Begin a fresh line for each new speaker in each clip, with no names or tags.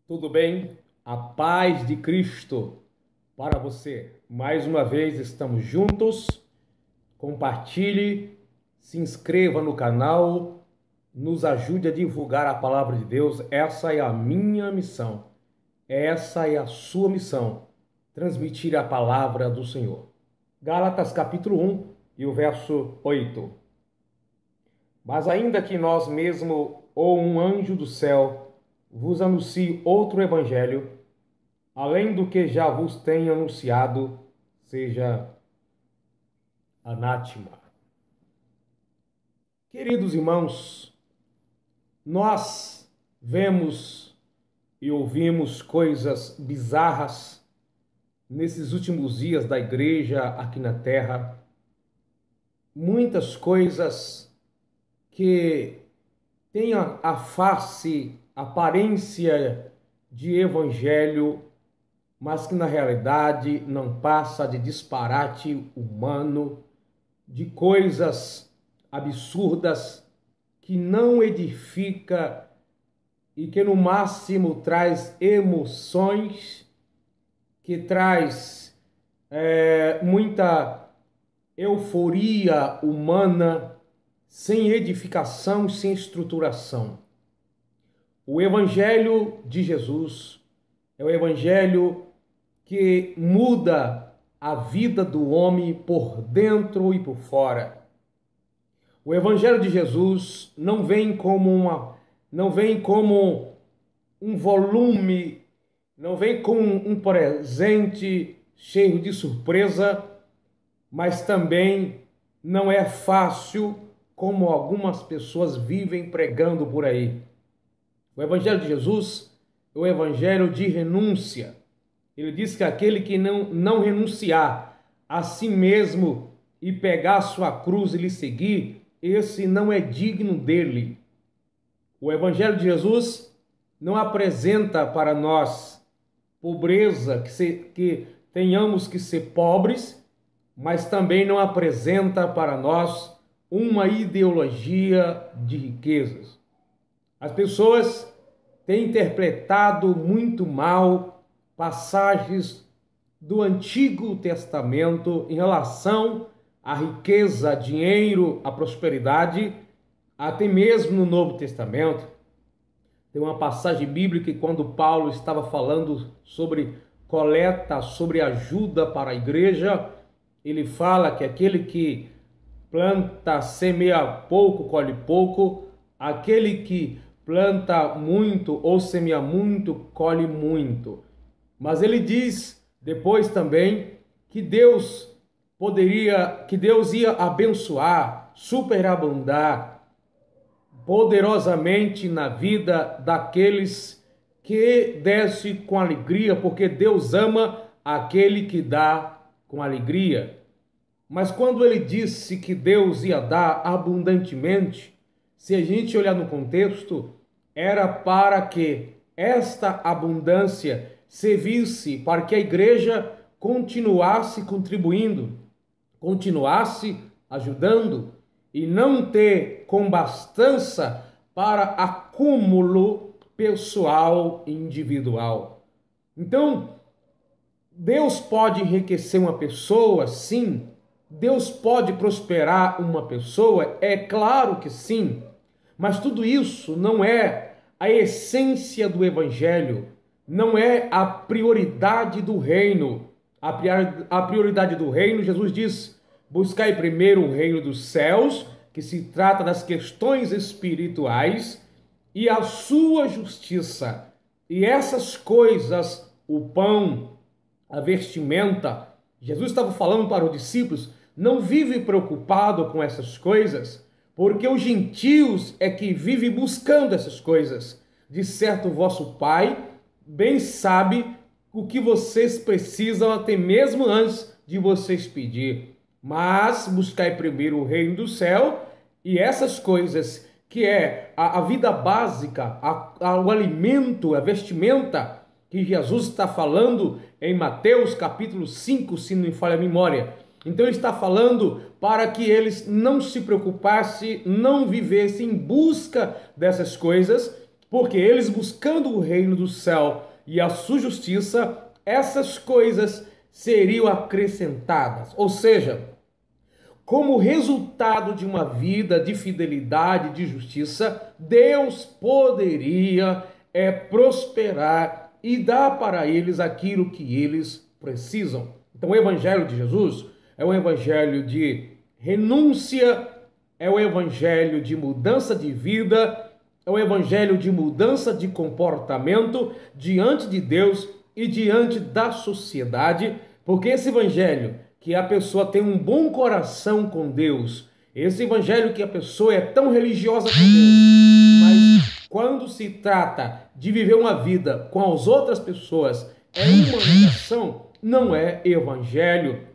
Tudo bem? A paz de Cristo para você. Mais uma vez estamos juntos. Compartilhe, se inscreva no canal, nos ajude a divulgar a palavra de Deus. Essa é a minha missão. Essa é a sua missão. Transmitir a palavra do Senhor. Gálatas capítulo 1 e o verso 8. Mas ainda que nós mesmo ou um anjo do céu vos anuncie outro evangelho, além do que já vos tenho anunciado, seja anátema. Queridos irmãos, nós vemos e ouvimos coisas bizarras nesses últimos dias da igreja aqui na terra, muitas coisas que têm a face, a aparência de evangelho, mas que na realidade não passa de disparate humano, de coisas absurdas que não edifica e que no máximo traz emoções, que traz muita euforia humana, sem edificação, sem estruturação. O Evangelho de Jesus é o Evangelho que muda a vida do homem por dentro e por fora. O Evangelho de Jesus não vem como um volume, não vem como um presente cheio de surpresa, mas também não é fácil como algumas pessoas vivem pregando por aí. O Evangelho de Jesus é o Evangelho de renúncia. Ele diz que aquele que não renunciar a si mesmo e pegar a sua cruz e lhe seguir, esse não é digno dele. O Evangelho de Jesus não apresenta para nós pobreza, que tenhamos que ser pobres, mas também não apresenta para nós uma ideologia de riquezas. As pessoas têm interpretado muito mal passagens do Antigo Testamento em relação à riqueza, dinheiro, à prosperidade, até mesmo no Novo Testamento. Tem uma passagem bíblica que quando Paulo estava falando sobre coleta, sobre ajuda para a igreja, ele fala que aquele que planta, semeia pouco, colhe pouco, aquele que planta muito ou semeia muito, colhe muito. Mas ele diz depois também que Deus ia abençoar, superabundar poderosamente na vida daqueles que desse com alegria, porque Deus ama aquele que dá com alegria. Mas quando ele disse que Deus ia dar abundantemente, se a gente olhar no contexto, era para que esta abundância servisse para que a igreja continuasse contribuindo, continuasse ajudando e não ter combastança para acúmulo pessoal e individual. Então, Deus pode enriquecer uma pessoa, sim. Deus pode prosperar uma pessoa, é claro que sim. Mas tudo isso não é a essência do Evangelho, não é a prioridade do reino. A prioridade do reino, Jesus diz, buscai primeiro o reino dos céus, que se trata das questões espirituais, e a sua justiça. E essas coisas, o pão, a vestimenta, Jesus estava falando para os discípulos, não vive preocupado com essas coisas, porque os gentios é que vivem buscando essas coisas. De certo, vosso Pai bem sabe o que vocês precisam até mesmo antes de vocês pedir. Mas buscai primeiro o reino do céu e essas coisas que é a vida básica, o alimento, a vestimenta que Jesus está falando em Mateus capítulo 5, se não me falha a memória. Então ele está falando para que eles não se preocupassem, não vivessem em busca dessas coisas, porque eles buscando o reino do céu e a sua justiça, essas coisas seriam acrescentadas. Ou seja, como resultado de uma vida de fidelidade, de justiça, Deus poderia prosperar e dar para eles aquilo que eles precisam. Então, o Evangelho de Jesus é um evangelho de renúncia, é um evangelho de mudança de vida, é um evangelho de mudança de comportamento diante de Deus e diante da sociedade, porque esse evangelho que a pessoa tem um bom coração com Deus, esse evangelho que a pessoa é tão religiosa com Deus, mas quando se trata de viver uma vida com as outras pessoas, é uma negação, não é evangelho.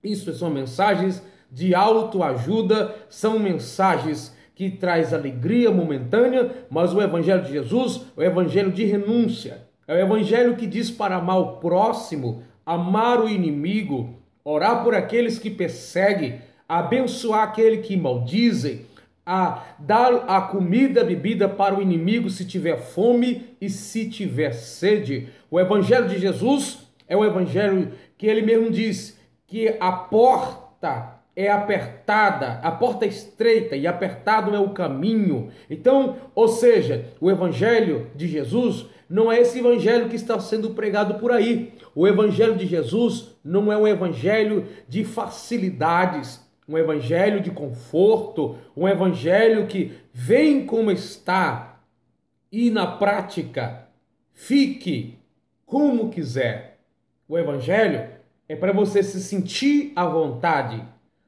Isso são mensagens de autoajuda, são mensagens que traz alegria momentânea, mas o evangelho de Jesus é o evangelho de renúncia. É o evangelho que diz para amar o próximo, amar o inimigo, orar por aqueles que perseguem, abençoar aquele que maldizem, a dar a comida, a bebida para o inimigo se tiver fome e se tiver sede. O evangelho de Jesus é o evangelho que ele mesmo diz que a porta é apertada, a porta é estreita e apertado é o caminho. Então, ou seja, o evangelho de Jesus não é esse evangelho que está sendo pregado por aí. O evangelho de Jesus não é um evangelho de facilidades, um evangelho de conforto, um evangelho que vem como está e na prática fique como quiser. O evangelho é para você se sentir à vontade,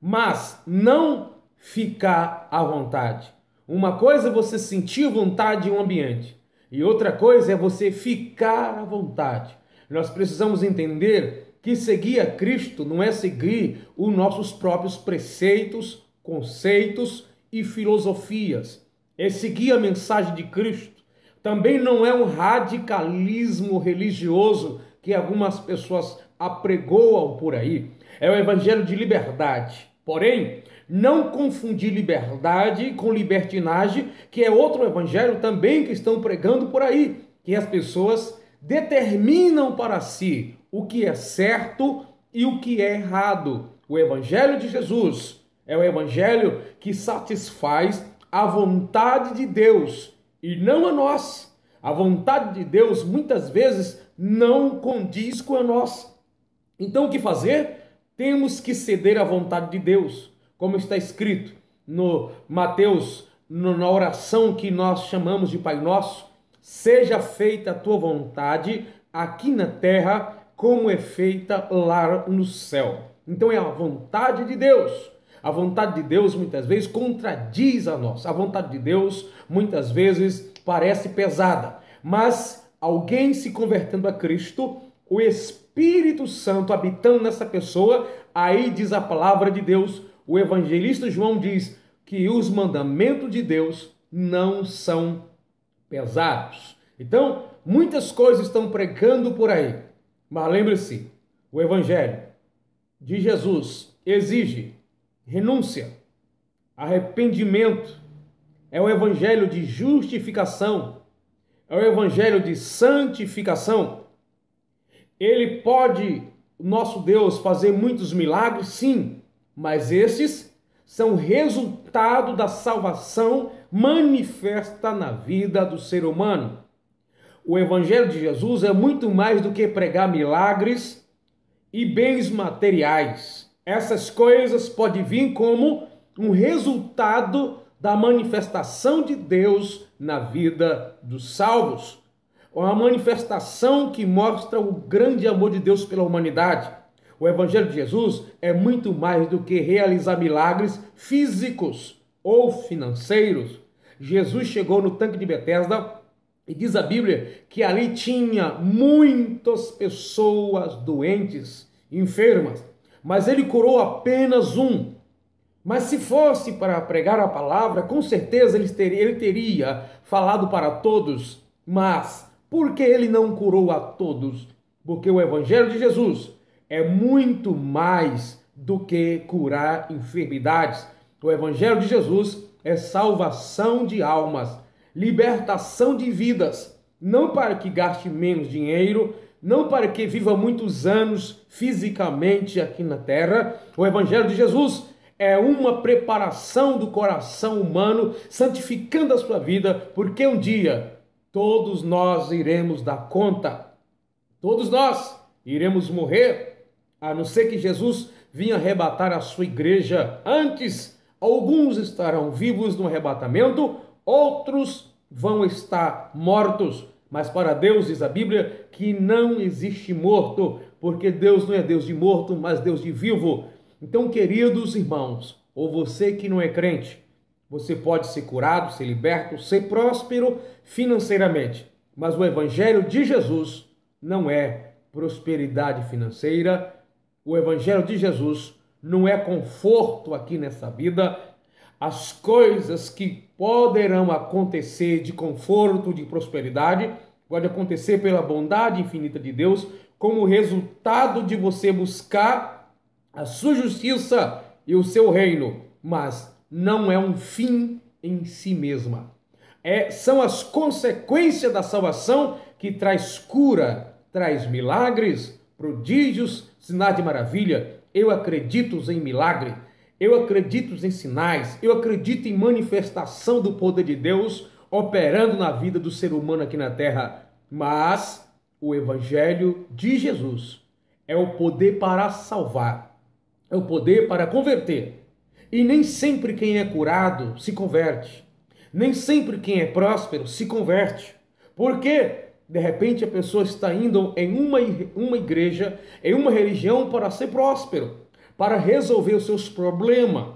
mas não ficar à vontade. Uma coisa é você sentir vontade em um ambiente e outra coisa é você ficar à vontade. Nós precisamos entender que seguir a Cristo não é seguir os nossos próprios preceitos, conceitos e filosofias. É seguir a mensagem de Cristo. Também não é um radicalismo religioso que algumas pessoas apregoam por aí. É o evangelho de liberdade. Porém, não confundir liberdade com libertinagem, que é outro evangelho também que estão pregando por aí, que as pessoas determinam para si o que é certo e o que é errado. O evangelho de Jesus é o evangelho que satisfaz a vontade de Deus e não a nós. A vontade de Deus muitas vezes não condiz com a nossa. Então o que fazer? Temos que ceder à vontade de Deus, como está escrito no Mateus, na oração que nós chamamos de Pai Nosso: seja feita a tua vontade aqui na terra, como é feita lá no céu. Então é a vontade de Deus. A vontade de Deus muitas vezes contradiz a nossa. A vontade de Deus muitas vezes parece pesada, mas alguém se convertendo a Cristo, o Espírito Santo habitando nessa pessoa, aí diz a palavra de Deus, o evangelista João diz que os mandamentos de Deus não são pesados. Então, muitas coisas estão pregando por aí, mas lembre-se, o evangelho de Jesus exige renúncia, arrependimento, é o evangelho de justificação, é o evangelho de santificação. Ele pode, nosso Deus, fazer muitos milagres, sim, mas esses são resultado da salvação manifesta na vida do ser humano. O evangelho de Jesus é muito mais do que pregar milagres e bens materiais. Essas coisas podem vir como um resultado da manifestação de Deus na vida dos salvos. Uma manifestação que mostra o grande amor de Deus pela humanidade. O evangelho de Jesus é muito mais do que realizar milagres físicos ou financeiros. Jesus chegou no tanque de Betesda e diz a Bíblia que ali tinha muitas pessoas doentes, enfermas, mas ele curou apenas um. Mas se fosse para pregar a palavra, com certeza ele teria falado para todos. Mas por que ele não curou a todos? Porque o evangelho de Jesus é muito mais do que curar enfermidades. O evangelho de Jesus é salvação de almas, libertação de vidas, não para que gaste menos dinheiro, não para que viva muitos anos fisicamente aqui na terra. O Evangelho de Jesus é uma preparação do coração humano, santificando a sua vida, porque um dia todos nós iremos dar conta, todos nós iremos morrer, a não ser que Jesus vinha arrebatar a sua igreja antes. Alguns estarão vivos no arrebatamento, outros vão estar mortos. Mas para Deus, diz a Bíblia, que não existe morto, porque Deus não é Deus de morto, mas Deus de vivo. Então, queridos irmãos, ou você que não é crente, você pode ser curado, ser liberto, ser próspero financeiramente. Mas o Evangelho de Jesus não é prosperidade financeira. O Evangelho de Jesus não é conforto aqui nessa vida. As coisas que poderão acontecer de conforto, de prosperidade, pode acontecer pela bondade infinita de Deus, como resultado de você buscar a sua justiça e o seu reino, mas não é um fim em si mesma. São as consequências da salvação que traz cura, traz milagres, prodígios, sinais de maravilha. Eu acredito em milagre. Eu acredito em sinais, eu acredito em manifestação do poder de Deus operando na vida do ser humano aqui na terra. Mas o Evangelho de Jesus é o poder para salvar, é o poder para converter. E nem sempre quem é curado se converte, nem sempre quem é próspero se converte. Porque de repente a pessoa está indo em uma igreja, em uma religião para ser próspero, para resolver os seus problemas.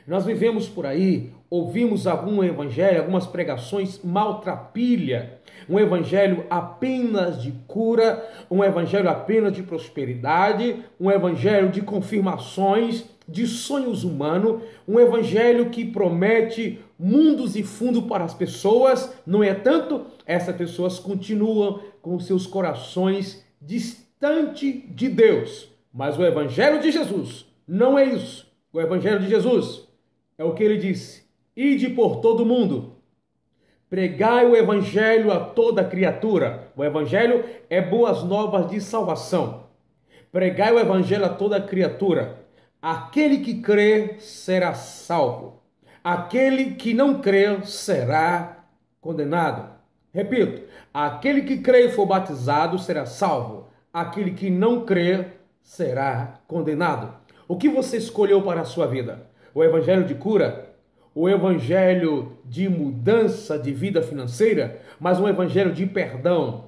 Nós vivemos por aí, ouvimos algum evangelho, algumas pregações maltrapilha, um evangelho apenas de cura, um evangelho apenas de prosperidade, um evangelho de confirmações, de sonhos humanos, um evangelho que promete mundos e fundos para as pessoas. No entanto, essas pessoas continuam com seus corações distantes de Deus. Mas o Evangelho de Jesus não é isso. O Evangelho de Jesus é o que ele disse: ide por todo o mundo, pregai o Evangelho a toda criatura. O Evangelho é boas novas de salvação. Pregai o Evangelho a toda criatura. Aquele que crê será salvo. Aquele que não crê será condenado. Repito, aquele que crê e for batizado será salvo. Aquele que não crê será condenado. O que você escolheu para a sua vida? O evangelho de cura? O evangelho de mudança de vida financeira? Mas um evangelho de perdão?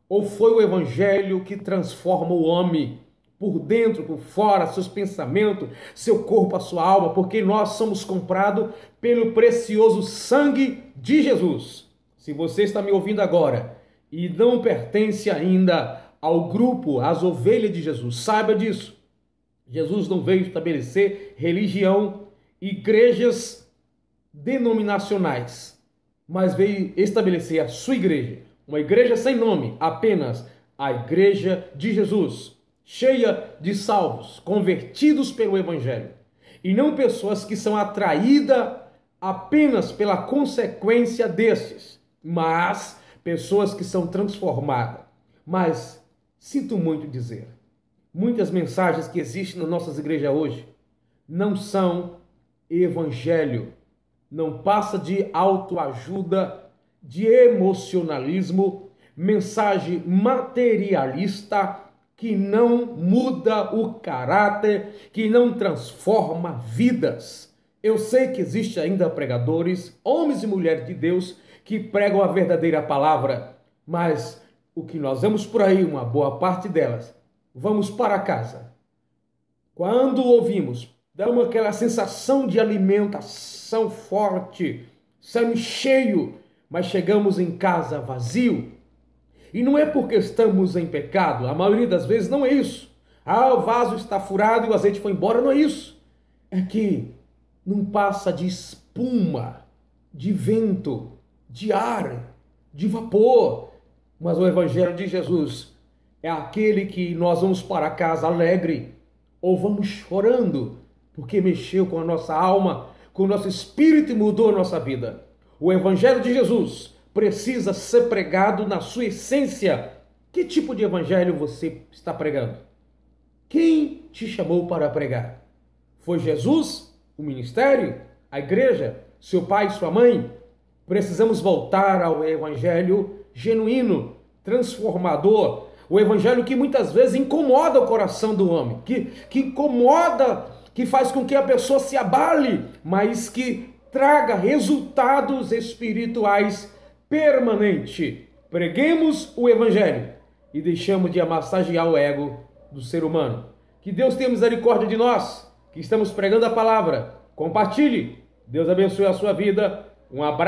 Ou foi o evangelho que transforma o homem por dentro, por fora, seus pensamentos, seu corpo, a sua alma? Porque nós somos comprados pelo precioso sangue de Jesus. Se você está me ouvindo agora e não pertence ainda ao grupo, às ovelhas de Jesus, saiba disso. Jesus não veio estabelecer religião, igrejas denominacionais, mas veio estabelecer a sua igreja, uma igreja sem nome, apenas a igreja de Jesus, cheia de salvos, convertidos pelo evangelho, e não pessoas que são atraídas apenas pela consequência destes, mas pessoas que são transformadas. Mas sinto muito dizer, muitas mensagens que existem nas nossas igrejas hoje não são evangelho, não passa de autoajuda, de emocionalismo, mensagem materialista que não muda o caráter, que não transforma vidas. Eu sei que existe ainda pregadores, homens e mulheres de Deus, que pregam a verdadeira palavra, mas o que nós vemos por aí, uma boa parte delas, vamos para casa. Quando ouvimos, damos aquela sensação de alimentação forte, saímos cheio, mas chegamos em casa vazio. E não é porque estamos em pecado, a maioria das vezes não é isso. O vaso está furado e o azeite foi embora, não é isso. É que não passa de espuma, de vento, de ar, de vapor. Mas o evangelho de Jesus é aquele que nós vamos para casa alegre ou vamos chorando, porque mexeu com a nossa alma, com o nosso espírito e mudou a nossa vida. O Evangelho de Jesus precisa ser pregado na sua essência. Que tipo de evangelho você está pregando? Quem te chamou para pregar? Foi Jesus? O ministério? A igreja? Seu pai, sua mãe? Precisamos voltar ao evangelho genuíno, transformador. O evangelho que muitas vezes incomoda o coração do homem, que incomoda, que faz com que a pessoa se abale, mas que traga resultados espirituais permanentes. Preguemos o evangelho e deixamos de massagear o ego do ser humano. Que Deus tenha misericórdia de nós, que estamos pregando a palavra. Compartilhe. Deus abençoe a sua vida. Um abraço.